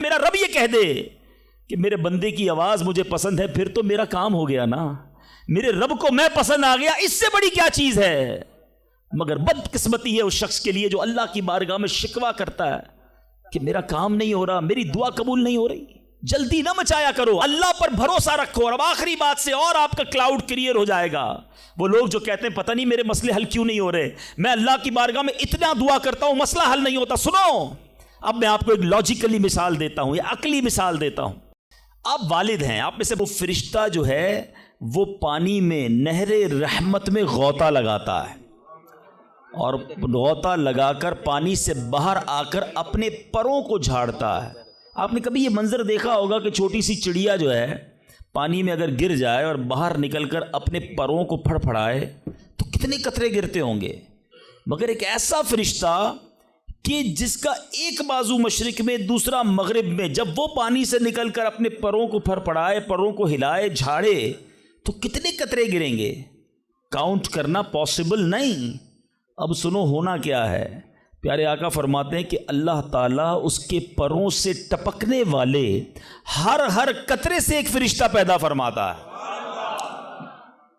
میرا رب یہ کہہ دے کہ میرے بندے کی آواز مجھے پسند ہے، پھر تو میرا کام ہو گیا نا، میرے رب کو میں پسند آ گیا، اس سے بڑی کیا چیز ہے؟ مگر بدقسمتی ہے اس شخص کے لیے جو اللہ کی بارگاہ میں شکوہ کرتا ہے کہ میرا کام نہیں ہو رہا، میری دعا قبول نہیں ہو رہی۔ جلدی نہ مچایا کرو، اللہ پر بھروسہ رکھو، اور اب آخری بات سے اور آپ کا کلاؤڈ کلیئر ہو جائے گا۔ وہ لوگ جو کہتے ہیں پتہ نہیں میرے مسئلے حل کیوں نہیں ہو رہے، میں اللہ کی بارگاہ میں اتنا دعا کرتا ہوں مسئلہ حل نہیں ہوتا۔ سنو، اب میں آپ کو ایک لاجیکلی مثال دیتا ہوں یا عقلی مثال دیتا ہوں۔ آپ والد ہیں، آپ میں سے وہ فرشتہ جو ہے وہ پانی میں نہر رحمت میں غوطہ لگاتا ہے، اور غوطہ لگا کر پانی سے باہر آ کر اپنے پروں کو جھاڑتا ہے۔ آپ نے کبھی یہ منظر دیکھا ہوگا کہ چھوٹی سی چڑیا جو ہے پانی میں اگر گر جائے اور باہر نکل کر اپنے پروں کو پھڑ پھڑائے تو کتنے قطرے گرتے ہوں گے، مگر ایک ایسا فرشتہ کہ جس کا ایک بازو مشرق میں دوسرا مغرب میں، جب وہ پانی سے نکل کر اپنے پروں کو پھڑ پھڑائے، پروں کو ہلائے، جھاڑے تو کتنے قطرے گریں گے، کاؤنٹ کرنا پاسبل نہیں۔ اب سنو ہونا کیا ہے، پیارے آقا فرماتے ہیں کہ اللہ تعالیٰ اس کے پروں سے ٹپکنے والے ہر قطرے سے ایک فرشتہ پیدا فرماتا ہے۔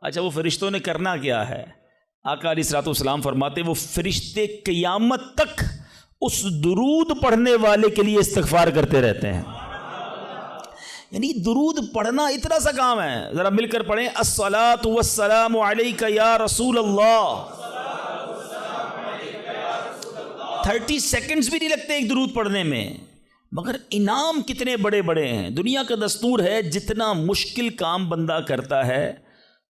اچھا، وہ فرشتوں نے کرنا کیا ہے؟ آقا علیہ الصلوۃ والسلام فرماتے ہیں وہ فرشتے قیامت تک اس درود پڑھنے والے کے لیے استغفار کرتے رہتے ہیں۔ یعنی درود پڑھنا اتنا سا کام ہے، ذرا مل کر پڑھیں، الصلاۃ والسلام علیک یا رسول اللہ۔ 30 سیکنڈز بھی نہیں لگتے ایک درود پڑھنے میں، مگر انعام کتنے بڑے بڑے ہیں۔ دنیا کا دستور ہے جتنا مشکل کام بندہ کرتا ہے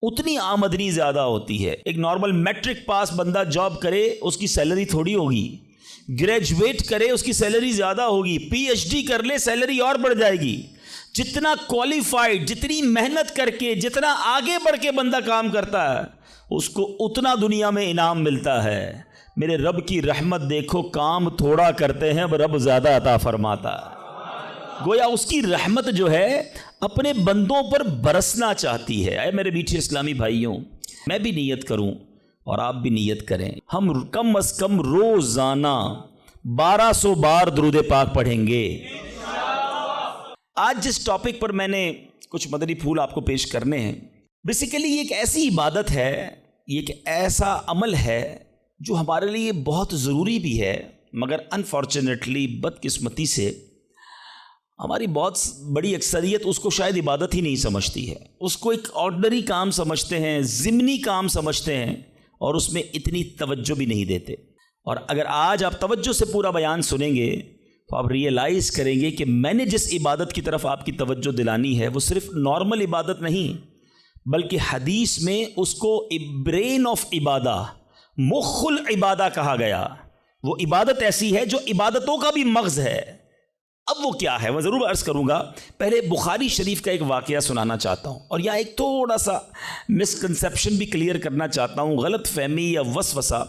اتنی آمدنی زیادہ ہوتی ہے۔ ایک نارمل میٹرک پاس بندہ جاب کرے اس کی سیلری تھوڑی ہوگی، گریجویٹ کرے اس کی سیلری زیادہ ہوگی، پی ایچ ڈی کر لے سیلری اور بڑھ جائے گی۔ جتنا کوالیفائڈ، جتنی محنت کر کے، جتنا آگے بڑھ کے بندہ کام کرتا ہے اس کو اتنا دنیا میں انعام ملتا ہے۔ میرے رب کی رحمت دیکھو، کام تھوڑا کرتے ہیں رب زیادہ عطا فرماتا ہے۔ گویا اس کی رحمت جو ہے اپنے بندوں پر برسنا چاہتی ہے۔ اے میرے میٹھے اسلامی بھائیوں، میں بھی نیت کروں اور آپ بھی نیت کریں، ہم کم از کم روزانہ 1200 بار درود پاک پڑھیں گے۔ آج جس ٹاپک پر میں نے کچھ مدنی پھول آپ کو پیش کرنے ہیں، بیسیکلی یہ ایک ایسی عبادت ہے، یہ ایک ایسا عمل ہے جو ہمارے لیے بہت ضروری بھی ہے، مگر انفارچونیٹلی بدقسمتی سے ہماری بہت بڑی اکثریت اس کو شاید عبادت ہی نہیں سمجھتی ہے، اس کو ایک آرڈنری کام سمجھتے ہیں، ضمنی کام سمجھتے ہیں، اور اس میں اتنی توجہ بھی نہیں دیتے۔ اور اگر آج آپ توجہ سے پورا بیان سنیں گے تو آپ ریئلائز کریں گے کہ میں نے جس عبادت کی طرف آپ کی توجہ دلانی ہے وہ صرف نارمل عبادت نہیں، بلکہ حدیث میں اس کو برین آف عبادہ، مخ العبادہ کہا گیا۔ وہ عبادت ایسی ہے جو عبادتوں کا بھی مغز ہے۔ اب وہ کیا ہے میں ضرور عرض کروں گا۔ پہلے بخاری شریف کا ایک واقعہ سنانا چاہتا ہوں، اور یہاں ایک تھوڑا سا مسکنسیپشن بھی کلیئر کرنا چاہتا ہوں، غلط فہمی یا وسوسہ،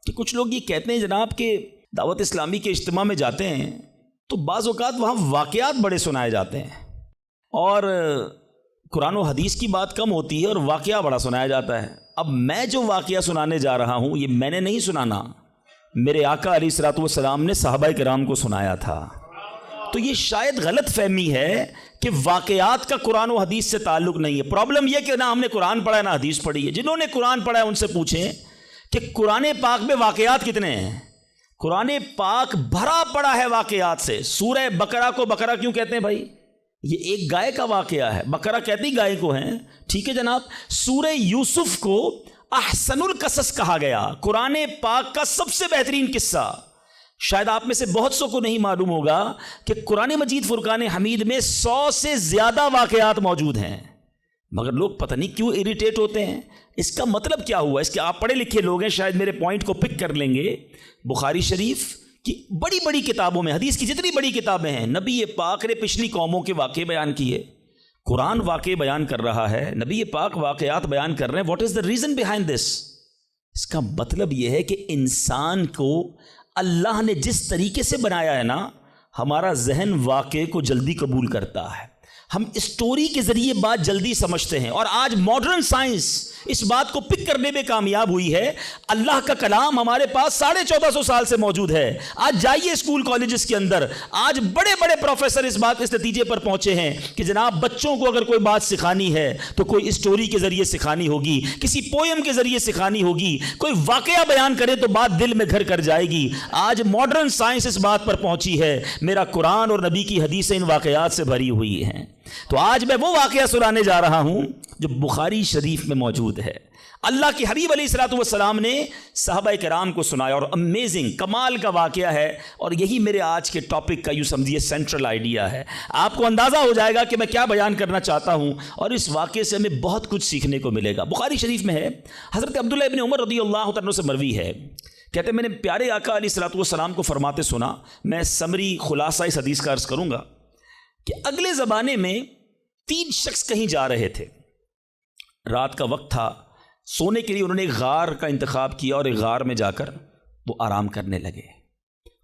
کہ کچھ لوگ یہ کہتے ہیں جناب کہ دعوت اسلامی کے اجتماع میں جاتے ہیں تو بعض اوقات وہاں واقعات بڑے سنائے جاتے ہیں، اور قرآن و حدیث کی بات کم ہوتی ہے اور واقعہ بڑا سنایا جاتا ہے۔ اب میں جو واقعہ سنانے جا رہا ہوں یہ میں نے نہیں سنانا، میرے آقا علیہ الصلوۃ والسلام نے صحابہ کرام کو سنایا تھا۔ تو یہ شاید غلط فہمی ہے کہ واقعات کا قرآن و حدیث سے تعلق نہیں ہے۔ پرابلم یہ کہ نہ ہم نے قرآن پڑھا ہے نہ حدیث پڑھی ہے۔ جنہوں نے قرآن پڑھا ہے ان سے پوچھیں کہ قرآن پاک میں واقعات کتنے ہیں۔ قرآن پاک بھرا پڑا ہے واقعات سے۔ سورہ بقرہ کو بقرہ کیوں کہتے ہیں بھائی؟ یہ ایک گائے کا واقعہ ہے، بقرہ کہتی گائے کو ہیں، ٹھیک ہے جناب۔ سورہ یوسف کو احسن القصص کہا گیا، قرآن پاک کا سب سے بہترین قصہ۔ شاید آپ میں سے بہت سو کو نہیں معلوم ہوگا کہ قرآن مجید فرقان حمید میں 100 سے زیادہ واقعات موجود ہیں، مگر لوگ پتہ نہیں کیوں اریٹیٹ ہوتے ہیں۔ اس کا مطلب کیا ہوا؟ اس کے آپ پڑھے لکھے لوگ ہیں، شاید میرے پوائنٹ کو پک کر لیں گے۔ بخاری شریف کی بڑی بڑی کتابوں میں، حدیث کی جتنی بڑی کتابیں ہیں، نبی پاک نے پچھلی قوموں کے واقعے بیان کیے۔ قرآن واقعے بیان کر رہا ہے، نبی پاک واقعات بیان کر رہے ہیں۔ What is the reason behind this? اس کا مطلب یہ ہے کہ انسان کو اللہ نے جس طریقے سے بنایا ہے نا، ہمارا ذہن واقعے کو جلدی قبول کرتا ہے۔ ہم اسٹوری کے ذریعے بات جلدی سمجھتے ہیں، اور آج ماڈرن سائنس اس بات کو پک کرنے میں کامیاب ہوئی ہے۔ اللہ کا کلام ہمارے پاس 1450 سال سے موجود ہے۔ آج جائیے اسکول کالجز کے اندر، آج بڑے بڑے پروفیسر اس نتیجے پر پہنچے ہیں کہ جناب بچوں کو اگر کوئی بات سکھانی ہے تو کوئی اسٹوری کے ذریعے سکھانی ہوگی، کسی پوئم کے ذریعے سکھانی ہوگی، کوئی واقعہ بیان کرے تو بات دل میں گھر کر جائے گی۔ آج ماڈرن سائنس اس بات پر پہنچی ہے، میرا قرآن اور نبی کی حدیثیں ان واقعات سے بھری ہوئی ہیں۔ تو آج میں وہ واقعہ سنانے جا رہا ہوں جو بخاری شریف میں موجود ہے۔ اللہ کے حبیب علیہ الصلوۃ والسلام نے صحابہ کرام کو سنایا، اور امیزنگ کمال کا واقعہ ہے، اور یہی میرے آج کے ٹاپک کا یوں سمجھیے سینٹرل آئیڈیا ہے۔ آپ کو اندازہ ہو جائے گا کہ میں کیا بیان کرنا چاہتا ہوں، اور اس واقعے سے ہمیں بہت کچھ سیکھنے کو ملے گا۔ بخاری شریف میں ہے، حضرت عبداللہ ابن عمر رضی اللہ تعالیٰ عنہ سے مروی ہے، کہتے ہیں میں نے پیارے آقا علیہ الصلوۃ والسلام کو فرماتے سنا۔ میں سمری خلاصہ اس حدیث کا عرض کروں گا کہ اگلے زمانے میں 3 شخص کہیں جا رہے تھے، رات کا وقت تھا، سونے کے لیے انہوں نے ایک غار کا انتخاب کیا، اور ایک غار میں جا کر وہ آرام کرنے لگے۔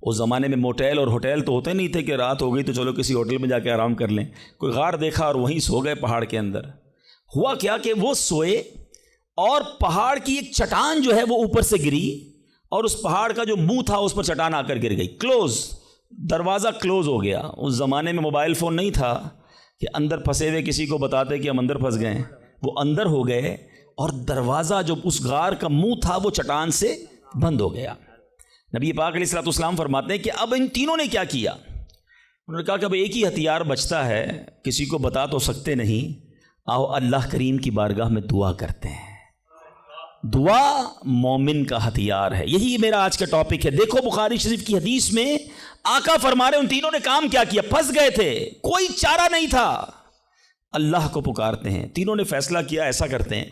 اس زمانے میں موٹیل اور ہوٹل تو ہوتے نہیں تھے کہ رات ہو گئی تو چلو کسی ہوٹل میں جا کے آرام کر لیں، کوئی غار دیکھا اور وہیں سو گئے پہاڑ کے اندر۔ ہوا کیا کہ وہ سوئے، اور پہاڑ کی ایک چٹان جو ہے وہ اوپر سے گری، اور اس پہاڑ کا جو منہ تھا اس پر چٹان آ کر گر گئی، کلوز، دروازہ کلوز ہو گیا۔ اس زمانے میں موبائل فون نہیں تھا کہ اندر پھنسے ہوئے کسی کو بتاتے کہ ہم اندر پھنس گئے، وہ اندر ہو گئے، اور دروازہ جو اس غار کا منہ تھا وہ چٹان سے بند ہو گیا۔ نبی پاک علیہ الصلوۃ والسلام فرماتے ہیں کہ اب ان تینوں نے کیا کیا؟ انہوں نے کہا کہ اب ایک ہی ہتھیار بچتا ہے، کسی کو بتا تو سکتے نہیں، آؤ اللہ کریم کی بارگاہ میں دعا کرتے ہیں۔ دعا مومن کا ہتھیار ہے، یہی میرا آج کا ٹاپک ہے۔ دیکھو بخاری شریف کی حدیث میں آقا فرما رہے ان تینوں نے کام کیا کیا؟ پھنس گئے تھے، کوئی چارہ نہیں تھا، اللہ کو پکارتے ہیں۔ تینوں نے فیصلہ کیا ایسا کرتے ہیں،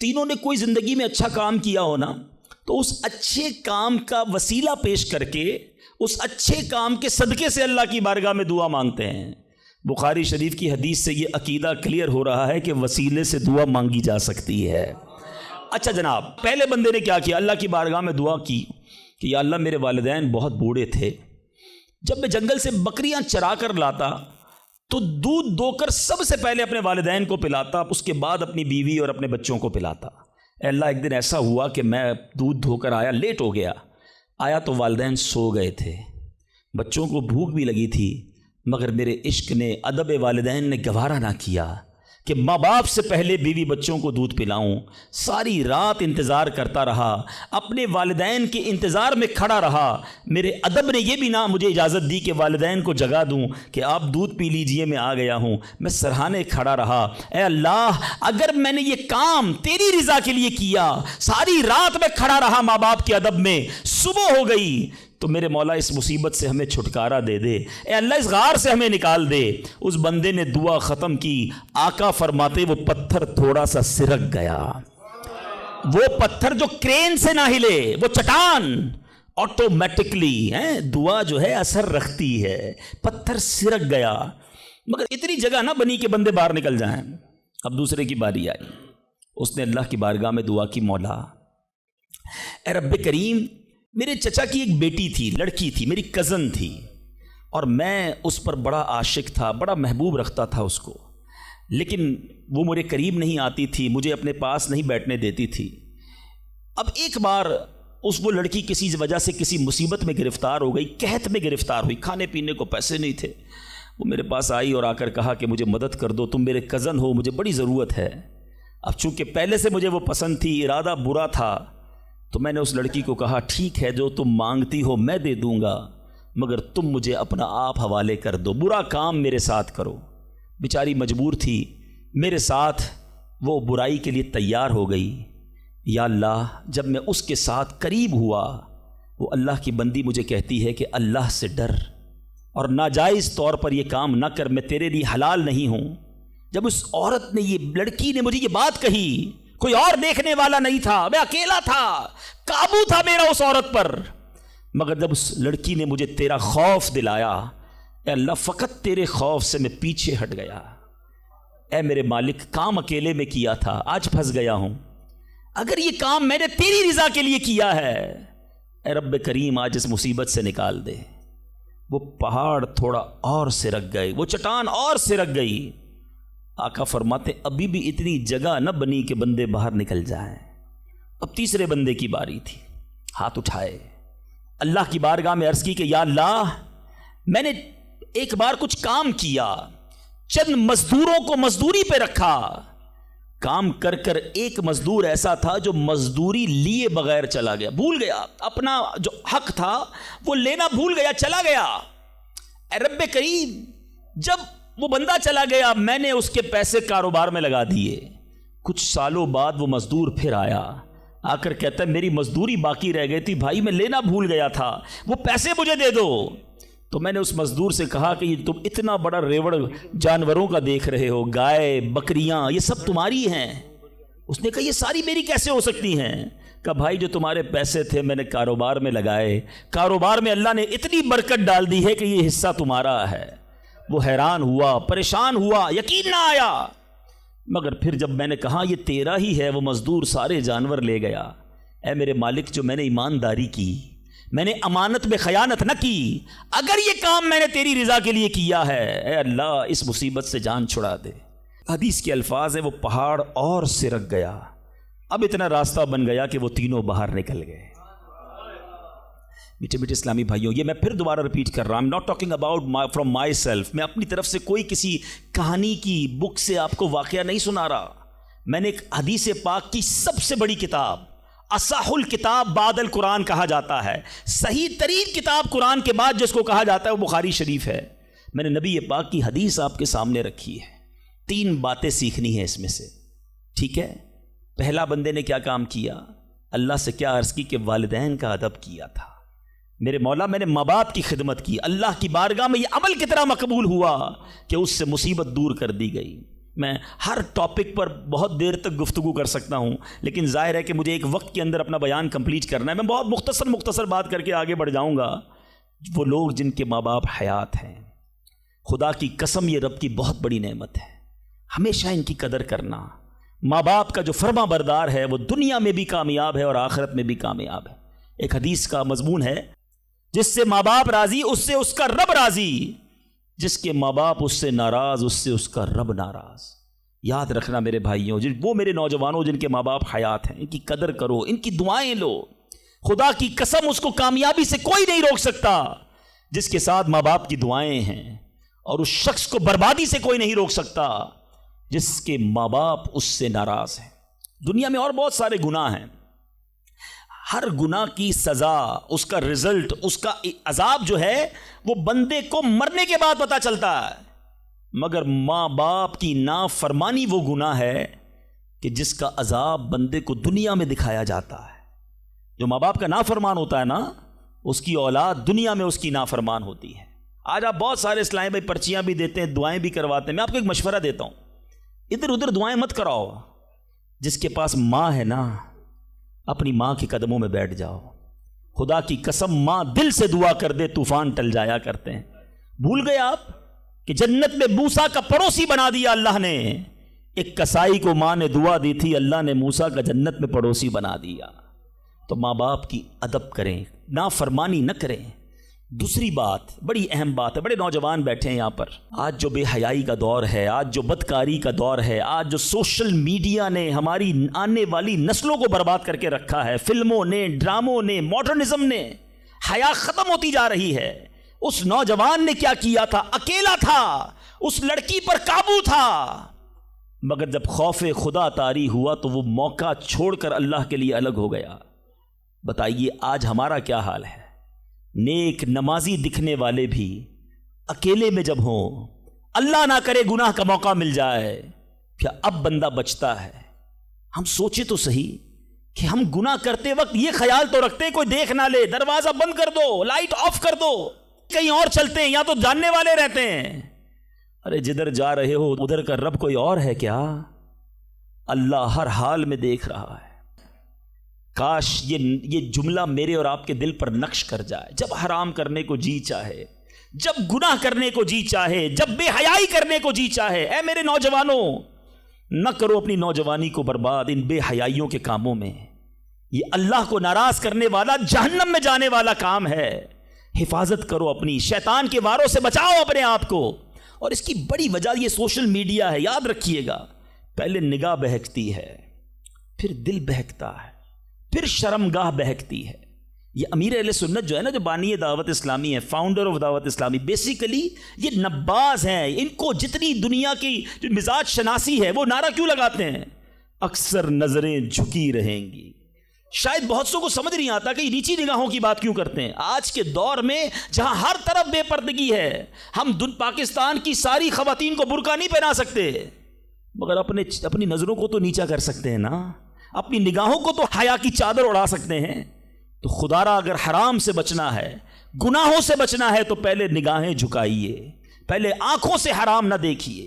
تینوں نے کوئی زندگی میں اچھا کام کیا ہونا تو اس اچھے کام کا وسیلہ پیش کر کے، اس اچھے کام کے صدقے سے اللہ کی بارگاہ میں دعا مانگتے ہیں۔ بخاری شریف کی حدیث سے یہ عقیدہ کلیئر ہو رہا ہے کہ وسیلے سے دعا مانگی جا سکتی ہے۔ اچھا جناب، پہلے بندے نے کیا کیا؟ اللہ کی بارگاہ میں دعا کی کہ یا اللہ میرے والدین بہت بوڑھے تھے، جب میں جنگل سے بکریاں چرا کر لاتا تو دودھ دو کر سب سے پہلے اپنے والدین کو پلاتا، اس کے بعد اپنی بیوی اور اپنے بچوں کو پلاتا۔ اے اللہ ایک دن ایسا ہوا کہ میں دودھ دھو کر آیا، لیٹ ہو گیا، آیا تو والدین سو گئے تھے، بچوں کو بھوک بھی لگی تھی، مگر میرے عشق نے، ادب والدین نے گوارا نہ کیا کہ ماں باپ سے پہلے بیوی بچوں کو دودھ پلاؤں۔ ساری رات انتظار کرتا رہا، اپنے والدین کے انتظار میں کھڑا رہا۔ میرے ادب نے یہ بھی نہ مجھے اجازت دی کہ والدین کو جگا دوں کہ آپ دودھ پی لیجئے، میں آ گیا ہوں۔ میں سرہانے کھڑا رہا، اے اللہ اگر میں نے یہ کام تیری رضا کے لیے کیا، ساری رات میں کھڑا رہا ماں باپ کے ادب میں، صبح ہو گئی تو میرے مولا اس مصیبت سے ہمیں چھٹکارا دے دے، اے اللہ اس غار سے ہمیں نکال دے۔ اس بندے نے دعا ختم کی، آقا فرماتے وہ پتھر تھوڑا سا سرک گیا۔ وہ پتھر جو کرین سے نہ ہلے، وہ چٹان آٹومیٹکلی دعا جو ہے اثر رکھتی ہے، پتھر سرک گیا، مگر اتنی جگہ نہ بنی کہ بندے باہر نکل جائیں۔ اب دوسرے کی باری آئی، اس نے اللہ کی بارگاہ میں دعا کی، مولا اے رب کریم، میرے چچا کی ایک بیٹی تھی، لڑکی تھی، میری کزن تھی، اور میں اس پر بڑا عاشق تھا، بڑا محبوب رکھتا تھا اس کو، لیکن وہ میرے قریب نہیں آتی تھی، مجھے اپنے پاس نہیں بیٹھنے دیتی تھی۔ اب ایک بار وہ لڑکی کسی وجہ سے کسی مصیبت میں گرفتار ہو گئی، قحط میں گرفتار ہوئی، کھانے پینے کو پیسے نہیں تھے۔ وہ میرے پاس آئی اور آ کر کہا کہ مجھے مدد کر دو، تم میرے کزن ہو، مجھے بڑی ضرورت ہے۔ اب چونکہ پہلے سے مجھے وہ پسند تھی، ارادہ برا تھا، تو میں نے اس لڑکی کو کہا ٹھیک ہے جو تم مانگتی ہو میں دے دوں گا، مگر تم مجھے اپنا آپ حوالے کر دو، برا کام میرے ساتھ کرو۔ بیچاری مجبور تھی، میرے ساتھ وہ برائی کے لیے تیار ہو گئی۔ یا اللہ جب میں اس کے ساتھ قریب ہوا، وہ اللہ کی بندی مجھے کہتی ہے کہ اللہ سے ڈر اور ناجائز طور پر یہ کام نہ کر، میں تیرے لیے حلال نہیں ہوں۔ جب اس عورت نے، یہ لڑکی نے مجھے یہ بات کہی، کوئی اور دیکھنے والا نہیں تھا، میں اکیلا تھا، قابو تھا میرا اس عورت پر، مگر جب اس لڑکی نے مجھے تیرا خوف دلایا، اے اللہ فقط تیرے خوف سے میں پیچھے ہٹ گیا۔ اے میرے مالک، کام اکیلے میں کیا تھا، آج پھنس گیا ہوں، اگر یہ کام میں نے تیری رضا کے لیے کیا ہے، اے رب کریم آج اس مصیبت سے نکال دے۔ وہ پہاڑ تھوڑا اور سرک گئے، وہ چٹان اور سرک گئی، آقا فرماتے ابھی بھی اتنی جگہ نہ بنی کہ بندے باہر نکل جائیں۔ اب تیسرے بندے کی باری تھی، ہاتھ اٹھائے، اللہ کی بارگاہ میں عرض کی کہ یا اللہ، میں نے ایک بار کچھ کام کیا، چند مزدوروں کو مزدوری پہ رکھا، کام کر کر ایک مزدور ایسا تھا جو مزدوری لیے بغیر چلا گیا، بھول گیا اپنا جو حق تھا وہ لینا بھول گیا، چلا گیا۔ اے رب کریم، جب وہ بندہ چلا گیا میں نے اس کے پیسے کاروبار میں لگا دیے، کچھ سالوں بعد وہ مزدور پھر آیا، آ کر کہتا ہے میری مزدوری باقی رہ گئی تھی بھائی، میں لینا بھول گیا تھا، وہ پیسے مجھے دے دو۔ تو میں نے اس مزدور سے کہا کہ یہ تم اتنا بڑا ریوڑ جانوروں کا دیکھ رہے ہو، گائے بکریاں یہ سب تمہاری ہیں؟ اس نے کہا یہ ساری میری کیسے ہو سکتی ہیں؟ کہا بھائی جو تمہارے پیسے تھے میں نے کاروبار میں لگائے، کاروبار میں اللہ نے اتنی برکت ڈال دی ہے کہ یہ حصہ تمہارا ہے۔ وہ حیران ہوا، پریشان ہوا، یقین نہ آیا، مگر پھر جب میں نے کہا یہ تیرا ہی ہے، وہ مزدور سارے جانور لے گیا۔ اے میرے مالک، جو میں نے ایمانداری کی، میں نے امانت میں خیانت نہ کی، اگر یہ کام میں نے تیری رضا کے لیے کیا ہے، اے اللہ اس مصیبت سے جان چھڑا دے۔ حدیث کے الفاظ ہیں وہ پہاڑ اور سرک گیا، اب اتنا راستہ بن گیا کہ وہ تینوں باہر نکل گئے۔ میٹھے میٹھے اسلامی بھائیوں، یہ میں پھر دوبارہ ریپیٹ کر رہا ہوں، not talking about from myself، میں اپنی طرف سے کوئی کسی کہانی کی بک سے آپ کو واقعہ نہیں سنا رہا، میں نے ایک حدیث پاک کی سب سے بڑی کتاب، اصح الکتاب بعد القرآن کہا جاتا ہے، صحیح ترین کتاب قرآن کے بعد جس کو کہا جاتا ہے وہ بخاری شریف ہے، میں نے نبی پاک کی حدیث آپ کے سامنے رکھی ہے، 3 باتیں سیکھنی ہیں اس میں سے، ٹھیک ہے؟ پہلا بندے نے کیا کام کیا؟ اللہ سے کیا عرض کی کہ والدین کا ادب کیا تھا، میرے مولا میں نے ماں باپ کی خدمت کی، اللہ کی بارگاہ میں یہ عمل کتنا مقبول ہوا کہ اس سے مصیبت دور کر دی گئی۔ میں ہر ٹاپک پر بہت دیر تک گفتگو کر سکتا ہوں، لیکن ظاہر ہے کہ مجھے ایک وقت کے اندر اپنا بیان کمپلیٹ کرنا ہے، میں بہت مختصر بات کر کے آگے بڑھ جاؤں گا۔ وہ لوگ جن کے ماں باپ حیات ہیں، خدا کی قسم یہ رب کی بہت بڑی نعمت ہے، ہمیشہ ان کی قدر کرنا۔ ماں باپ کا جو فرما بردار ہے وہ دنیا میں بھی کامیاب ہے اور آخرت میں بھی کامیاب ہے۔ ایک حدیث کا مضمون ہے، جس سے ماں باپ راضی اس سے اس کا رب راضی، جس کے ماں باپ اس سے ناراض اس سے اس کا رب ناراض۔ یاد رکھنا میرے بھائیوں، وہ میرے نوجوانوں جن کے ماں باپ حیات ہیں، ان کی قدر کرو، ان کی دعائیں لو۔ خدا کی قسم اس کو کامیابی سے کوئی نہیں روک سکتا جس کے ساتھ ماں باپ کی دعائیں ہیں، اور اس شخص کو بربادی سے کوئی نہیں روک سکتا جس کے ماں باپ اس سے ناراض ہیں۔ دنیا میں اور بہت سارے گناہ ہیں، ہر گناہ کی سزا، اس کا رزلٹ، اس کا عذاب جو ہے وہ بندے کو مرنے کے بعد پتہ چلتا ہے، مگر ماں باپ کی نافرمانی وہ گناہ ہے کہ جس کا عذاب بندے کو دنیا میں دکھایا جاتا ہے۔ جو ماں باپ کا نافرمان ہوتا ہے نا، اس کی اولاد دنیا میں اس کی نافرمان ہوتی ہے۔ آج آپ بہت سارے اسلام بھائی پرچیاں بھی دیتے ہیں، دعائیں بھی کرواتے ہیں، میں آپ کو ایک مشورہ دیتا ہوں، ادھر ادھر دعائیں مت کراؤ۔ جس کے پاس ماں ہے نا، اپنی ماں کے قدموں میں بیٹھ جاؤ۔ خدا کی قسم ماں دل سے دعا کر دے طوفان ٹل جایا کرتے ہیں۔ بھول گئے آپ کہ جنت میں موسیٰ کا پڑوسی بنا دیا اللہ نے؟ ایک کسائی کو ماں نے دعا دی تھی، اللہ نے موسیٰ کا جنت میں پڑوسی بنا دیا۔ تو ماں باپ کی ادب کریں، نافرمانی نہ کریں۔ دوسری بات، بڑی اہم بات ہے، بڑے نوجوان بیٹھے ہیں یہاں پر، آج جو بے حیائی کا دور ہے، آج جو بدکاری کا دور ہے، آج جو سوشل میڈیا نے ہماری آنے والی نسلوں کو برباد کر کے رکھا ہے، فلموں نے، ڈراموں نے، ماڈرنزم نے، حیا ختم ہوتی جا رہی ہے۔ اس نوجوان نے کیا کیا تھا؟ اکیلا تھا، اس لڑکی پر قابو تھا، مگر جب خوف خدا طاری ہوا تو وہ موقع چھوڑ کر اللہ کے لیے الگ ہو گیا۔ بتائیے آج ہمارا کیا حال ہے؟ نیک نمازی دکھنے والے بھی اکیلے میں جب ہوں، اللہ نہ کرے گناہ کا موقع مل جائے، کیا اب بندہ بچتا ہے؟ ہم سوچے تو صحیح کہ ہم گناہ کرتے وقت یہ خیال تو رکھتے ہیں کوئی دیکھ نہ لے، دروازہ بند کر دو، لائٹ آف کر دو، کہیں اور چلتے ہیں، یا تو جاننے والے رہتے ہیں۔ ارے جدھر جا رہے ہو ادھر کا رب کوئی اور ہے کیا؟ اللہ ہر حال میں دیکھ رہا ہے۔ کاش یہ جملہ میرے اور آپ کے دل پر نقش کر جائے۔ جب حرام کرنے کو جی چاہے، جب گناہ کرنے کو جی چاہے، جب بے حیائی کرنے کو جی چاہے، اے میرے نوجوانوں، نہ کرو اپنی نوجوانی کو برباد ان بے حیائیوں کے کاموں میں۔ یہ اللہ کو ناراض کرنے والا، جہنم میں جانے والا کام ہے۔ حفاظت کرو اپنی، شیطان کے واروں سے بچاؤ اپنے آپ کو۔ اور اس کی بڑی وجہ یہ سوشل میڈیا ہے. یاد رکھیے گا, پہلے نگاہ بہکتی ہے, پھر دل بہکتا ہے, پھر شرمگاہ بہکتی ہے. یہ امیر اہل سنت جو ہے نا, جو بانی دعوت اسلامی ہے, فاؤنڈر آف دعوت اسلامی, بیسیکلی یہ نباز ہیں. ان کو جتنی دنیا کی جو مزاج شناسی ہے وہ نعرہ کیوں لگاتے ہیں؟ اکثر نظریں جھکی رہیں گی. شاید بہت سو کو سمجھ نہیں آتا کہ یہ نیچی نگاہوں کی بات کیوں کرتے ہیں. آج کے دور میں جہاں ہر طرف بے پردگی ہے, ہم پاکستان کی ساری خواتین کو برقع نہیں پہنا سکتے, مگر اپنی نظروں کو تو نیچا کر سکتے ہیں نا, اپنی نگاہوں کو تو حیا کی چادر اڑا سکتے ہیں. تو خدا را اگر حرام سے بچنا ہے, گناہوں سے بچنا ہے, تو پہلے نگاہیں جھکائیے, پہلے آنکھوں سے حرام نہ دیکھیے.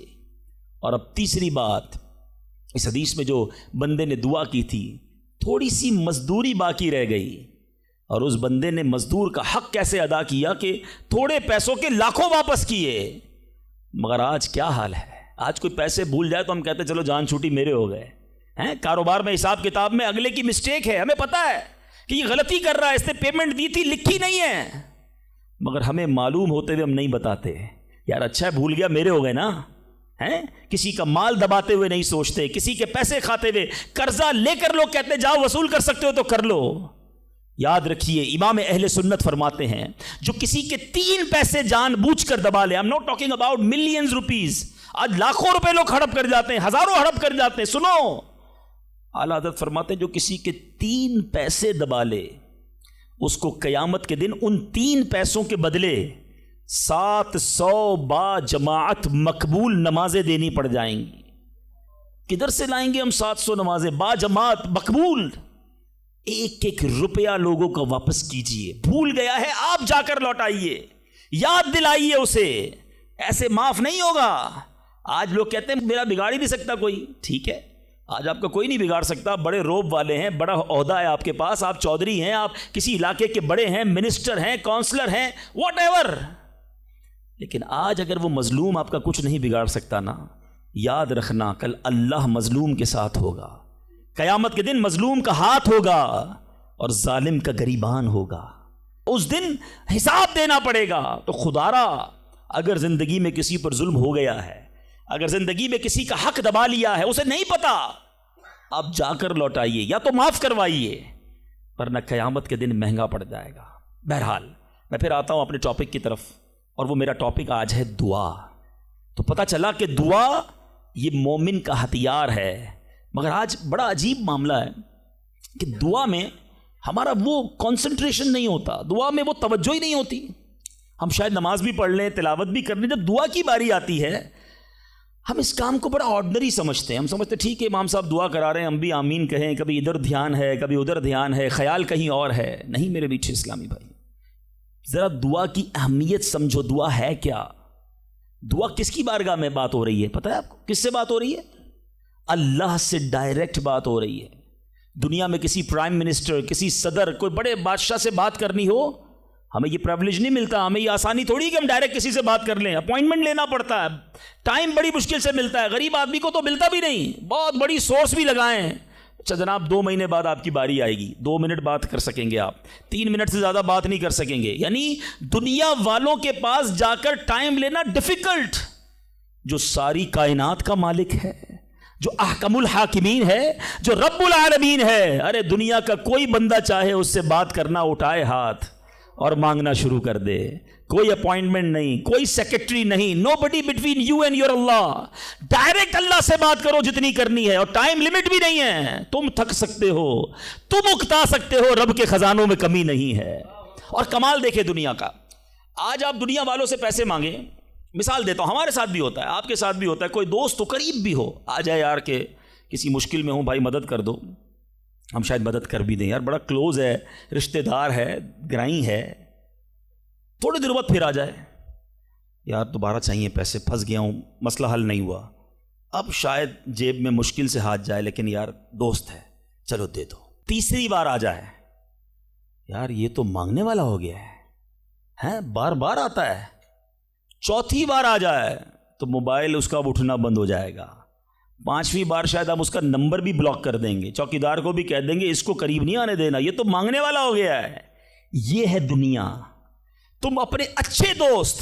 اور اب تیسری بات, اس حدیث میں جو بندے نے دعا کی تھی, تھوڑی سی مزدوری باقی رہ گئی, اور اس بندے نے مزدور کا حق کیسے ادا کیا کہ تھوڑے پیسوں کے لاکھوں واپس کیے. مگر آج کیا حال ہے, آج کوئی پیسے بھول جائے تو ہم کہتے چلو جان چھوٹی میرے ہو گئے ہیں. کاروبار میں حساب کتاب میں اگلے کی مسٹیک ہے, ہمیں پتہ ہے کہ یہ غلطی کر رہا ہے, اس نے پیمنٹ دی تھی لکھی نہیں ہے, مگر ہمیں معلوم ہوتے ہوئے ہم نہیں بتاتے. یار اچھا ہے بھول گیا, میرے ہو گئے نا. ہیں کسی کا مال دباتے ہوئے نہیں سوچتے, کسی کے پیسے کھاتے ہوئے, قرضہ لے کر لوگ کہتے جاؤ وصول کر سکتے ہو تو کر لو. یاد رکھیے, امام اہل سنت فرماتے ہیں جو کسی کے 3 پیسے جان بوجھ کر دبا لے, I'm not talking about millions rupees, آج لاکھوں روپے لوگ ہڑپ کر جاتے ہیں, ہزاروں ہڑپ کر جاتے ہیں. سنو, اعلیٰ حضرت فرماتے ہیں جو کسی کے 3 پیسے دبا لے, اس کو قیامت کے دن ان 3 پیسوں کے بدلے 700 با جماعت مقبول نمازیں دینی پڑ جائیں گی. کدھر سے لائیں گے ہم 700 نمازیں با جماعت مقبول؟ ایک ایک روپیہ لوگوں کا واپس کیجئے. بھول گیا ہے آپ جا کر لوٹائیے, یاد دلائیے اسے, ایسے معاف نہیں ہوگا. آج لوگ کہتے ہیں میرا بگاڑ ہی نہیں سکتا کوئی. ٹھیک ہے, آج آپ کا کوئی نہیں بگاڑ سکتا, بڑے روب والے ہیں, بڑا عہدہ ہے آپ کے پاس, آپ چودھری ہیں, آپ کسی علاقے کے بڑے ہیں, منسٹر ہیں, کونسلر ہیں, واٹ ایور. لیکن آج اگر وہ مظلوم آپ کا کچھ نہیں بگاڑ سکتا نا, یاد رکھنا کل اللہ مظلوم کے ساتھ ہوگا. قیامت کے دن مظلوم کا ہاتھ ہوگا اور ظالم کا گریبان ہوگا. اس دن حساب دینا پڑے گا. تو خدا را اگر زندگی میں کسی پر ظلم ہو گیا ہے, اگر زندگی میں کسی کا حق دبا لیا ہے, اسے نہیں پتا, آپ جا کر لوٹائیے یا تو معاف کروائیے, ورنہ قیامت کے دن مہنگا پڑ جائے گا. بہرحال میں پھر آتا ہوں اپنے ٹاپک کی طرف, اور وہ میرا ٹاپک آج ہے دعا. تو پتہ چلا کہ دعا یہ مومن کا ہتھیار ہے. مگر آج بڑا عجیب معاملہ ہے کہ دعا میں ہمارا وہ کنسنٹریشن نہیں ہوتا, دعا میں وہ توجہ ہی نہیں ہوتی. ہم شاید نماز بھی پڑھ لیں, تلاوت بھی کر لیں, جب دعا کی باری آتی ہے ہم اس کام کو بڑا آرڈنری سمجھتے ہیں. ہم سمجھتے ٹھیک ہے امام صاحب دعا کرا رہے ہیں, ہم بھی آمین کہیں, کبھی ادھر دھیان ہے, کبھی ادھر دھیان ہے, خیال کہیں اور ہے. نہیں میرے میٹھے اسلامی بھائی, ذرا دعا کی اہمیت سمجھو. دعا ہے کیا؟ دعا کس کی بارگاہ میں بات ہو رہی ہے پتہ ہے آپ کو؟ کس سے بات ہو رہی ہے؟ اللہ سے ڈائریکٹ بات ہو رہی ہے. دنیا میں کسی پرائم منسٹر, کسی صدر, کوئی بڑے بادشاہ سے بات کرنی ہو, ہمیں یہ پریولیج نہیں ملتا, ہمیں یہ آسانی تھوڑی کہ ہم ڈائریکٹ کسی سے بات کر لیں. اپوائنٹمنٹ لینا پڑتا ہے, ٹائم بڑی مشکل سے ملتا ہے, غریب آدمی کو تو ملتا بھی نہیں, بہت بڑی سورس بھی لگائیں. اچھا جناب 2 مہینے بعد آپ کی باری آئے گی, 2 منٹ بات کر سکیں گے آپ, 3 منٹ سے زیادہ بات نہیں کر سکیں گے. یعنی دنیا والوں کے پاس جا کر ٹائم لینا ڈیفیکلٹ. جو ساری کائنات کا مالک ہے, جو احکم الحاکمین ہے, جو رب العالمین ہے, ارے دنیا کا کوئی بندہ چاہے اس سے بات کرنا, اٹھائے ہاتھ اور مانگنا شروع کر دے. کوئی اپوائنٹمنٹ نہیں, کوئی سیکرٹری نہیں, no buddy between you and your Allah. Direct Allah سے بات کرو جتنی کرنی ہے, اور ٹائم لمٹ بھی نہیں ہے. تم تھک سکتے ہو, تم اکتا سکتے ہو, رب کے خزانوں میں کمی نہیں ہے. اور کمال دیکھے دنیا کا, آج آپ دنیا والوں سے پیسے مانگیں, مثال دیتا ہوں, ہمارے ساتھ بھی ہوتا ہے, آپ کے ساتھ بھی ہوتا ہے, کوئی دوست تو قریب بھی ہو, آ جائے یار کہ کسی مشکل میں ہوں بھائی مدد کر دو, ہم شاید مدد کر بھی دیں, یار بڑا کلوز ہے, رشتہ دار ہے, گرائی ہے. تھوڑے دیر بعد پھر آ جائے, یار دوبارہ چاہیے پیسے, پھنس گیا ہوں, مسئلہ حل نہیں ہوا. اب شاید جیب میں مشکل سے ہاتھ جائے, لیکن یار دوست ہے, چلو دے دو. تیسری بار آ جائے, یار یہ تو مانگنے والا ہو گیا ہے, بار بار آتا ہے. چوتھی بار آ جائے تو موبائل اس کا اٹھنا بند ہو جائے گا. 5ویں بار شاید ہم اس کا نمبر بھی بلاک کر دیں گے, چوکیدار کو بھی کہہ دیں گے اس کو قریب نہیں آنے دینا, یہ تو مانگنے والا ہو گیا ہے. یہ ہے دنیا. تم اپنے اچھے دوست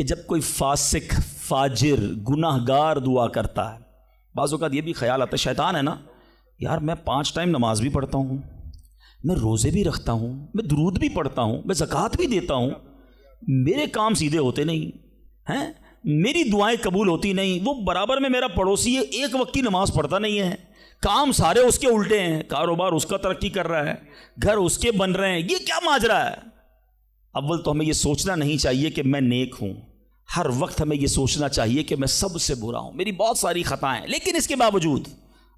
کہ جب کوئی فاسق فاجر گناہ گار دعا کرتا ہے، بعض اوقات یہ بھی خیال آتا ہے، شیطان ہے نا، یار میں 5 ٹائم نماز بھی پڑھتا ہوں، میں روزے بھی رکھتا ہوں، میں درود بھی پڑھتا ہوں، میں زکوٰۃ بھی دیتا ہوں، میرے کام سیدھے ہوتے نہیں ہیں، میری دعائیں قبول ہوتی نہیں، وہ برابر میں میرا پڑوسی ہے، ایک وقت کی نماز پڑھتا نہیں ہے، کام سارے اس کے الٹے ہیں، کاروبار اس کا ترقی کر رہا ہے، گھر اس کے بن رہے ہیں، یہ کیا ماجرا ہے؟ اول تو ہمیں یہ سوچنا نہیں چاہیے کہ میں نیک ہوں، ہر وقت ہمیں یہ سوچنا چاہیے کہ میں سب سے برا ہوں، میری بہت ساری خطائیں، لیکن اس کے باوجود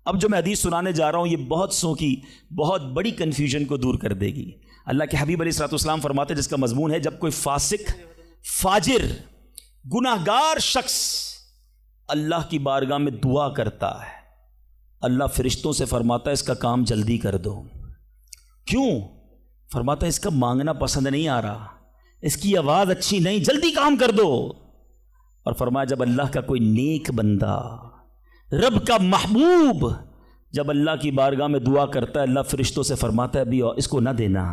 اب جو میں حدیث سنانے جا رہا ہوں یہ بہت سو کی بہت بڑی کنفیوژن کو دور کر دے گی۔ اللہ کے حبیب علیہ الصلوۃ والسلام فرماتے ہیں، جس کا مضمون ہے جب کوئی فاسق فاجر گناہ گار شخص اللہ کی بارگاہ میں دعا کرتا ہے، اللہ فرشتوں سے فرماتا ہے اس کا کام جلدی کر دو۔ کیوں؟ فرماتا ہے اس کا مانگنا پسند نہیں آ رہا، اس کی آواز اچھی نہیں، جلدی کام کر دو۔ اور فرمایا جب اللہ کا کوئی نیک بندہ، رب کا محبوب جب اللہ کی بارگاہ میں دعا کرتا ہے، اللہ فرشتوں سے فرماتا ہے ابھی اس کو نہ دینا،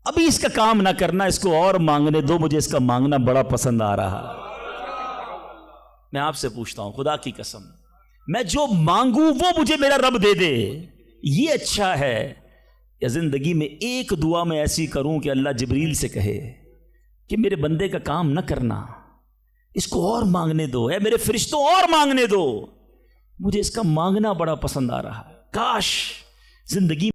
ابھی اس کا کام نہ کرنا، اس کو اور مانگنے دو، مجھے اس کا مانگنا بڑا پسند آ رہا۔ میں آپ سے پوچھتا ہوں خدا کی قسم، میں جو مانگوں وہ مجھے میرا رب دے دے، یہ اچھا ہے یا زندگی میں ایک دعا میں ایسی کروں کہ اللہ جبریل سے کہے کہ میرے بندے کا کام نہ کرنا، اس کو اور مانگنے دو، اے میرے فرشتوں اور مانگنے دو، مجھے اس کا مانگنا بڑا پسند آ رہا ہے۔ کاش زندگی